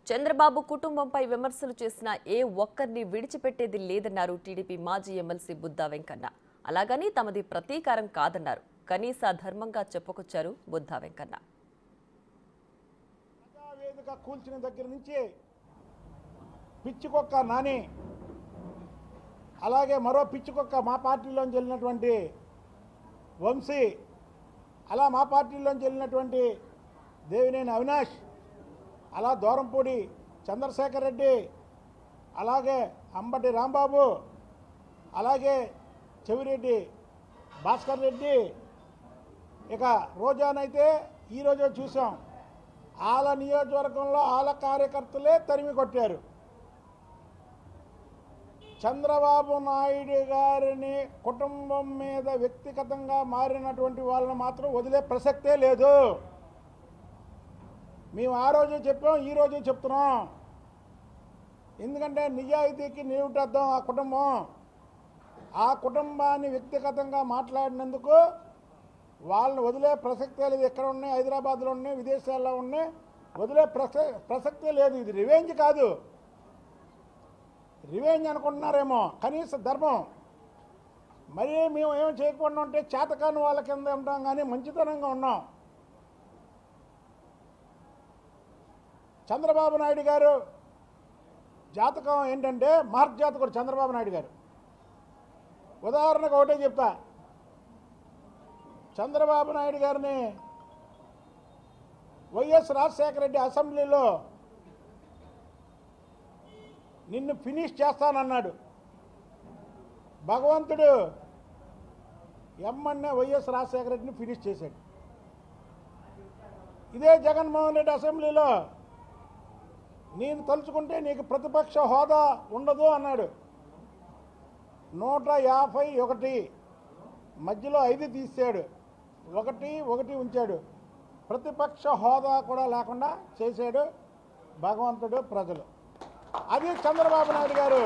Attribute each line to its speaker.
Speaker 1: చంద్రబాబు కుటుంబంపై విమర్శలు చేసిన ఏ ఒక్కరిని విడిచిపెట్టేది లేదన్నారు టీడీపీ మాజీ ఎమ్మెల్సీ బుద్దా వెంకన్న. అలాగని తమది ప్రతీకారం కాదన్నారు. కనీస ధర్మంగా చెప్పుకొచ్చారు బుద్దా వెంకన్న.
Speaker 2: వేదిక కూల్చిన దగ్గర నుంచి పిచ్చికొక్క నాని, అలాగే మరో పిచ్చికొక్క మా పార్టీలోంచి వెళ్ళినటువంటి వంశీ, అలా మా పార్టీలోంచి వెళ్ళినటువంటి దేవినేని అవినాష్, అలా దూరంపూడి చంద్రశేఖర్ రెడ్డి, అలాగే అంబటి రాంబాబు, అలాగే చెవిరెడ్డి భాస్కర్ రెడ్డి, ఇక రోజానైతే ఈరోజు చూసాం ఆల నియోజకవర్గంలో ఆల కార్యకర్తలే తరిమి కొట్టారు. చంద్రబాబు నాయుడు గారిని కుటుంబం మీద వ్యక్తిగతంగా మారినటువంటి వాళ్ళని మాత్రం వదిలే ప్రసక్తే లేదు. మేము ఆ రోజు చెప్పాం, ఈ రోజు చెప్తున్నాం. ఎందుకంటే నిజాయితీకి నీవుటద్దాం ఆ కుటుంబం. ఆ కుటుంబాన్ని వ్యక్తిగతంగా మాట్లాడినందుకు వాళ్ళని వదిలే ప్రసక్తే లేదు. ఎక్కడ ఉన్నాయి, హైదరాబాద్లో ఉన్నాయి, విదేశాల్లో ఉన్నాయి, వదిలే ప్రసక్తే లేదు. ఇది రివెంజ్ కాదు. రివెంజ్ అనుకుంటున్నారేమో, కనీస ధర్మం. మరీ మేము ఏం చేయకుండా ఉంటే చేతకాని వాళ్ళ కింద ఉంటాం, కానీ మంచితనంగా ఉన్నాం. చంద్రబాబు నాయుడు గారు జాతకం ఏంటంటే మహర్జాతకుడు చంద్రబాబు నాయుడు గారు. ఉదాహరణకు ఒకటే చెప్తా. చంద్రబాబు నాయుడు గారిని వైఎస్ రాజశేఖర రెడ్డి అసెంబ్లీలో నిన్ను ఫినిష్ చేస్తానన్నాడు. భగవంతుడు ఎమ్మన్నే వైఎస్ రాజశేఖర రెడ్డిని ఫినిష్ చేశాడు. ఇదే జగన్మోహన్ రెడ్డి అసెంబ్లీలో నేను తలుచుకుంటే నీకు ప్రతిపక్ష హోదా ఉండదు అన్నాడు. 151 మధ్యలో 5 తీసాడు, 1 ఉంచాడు. ప్రతిపక్ష హోదా కూడా లేకుండా చేశాడు భగవంతుడు, ప్రజలు. అది చంద్రబాబు నాయుడు గారు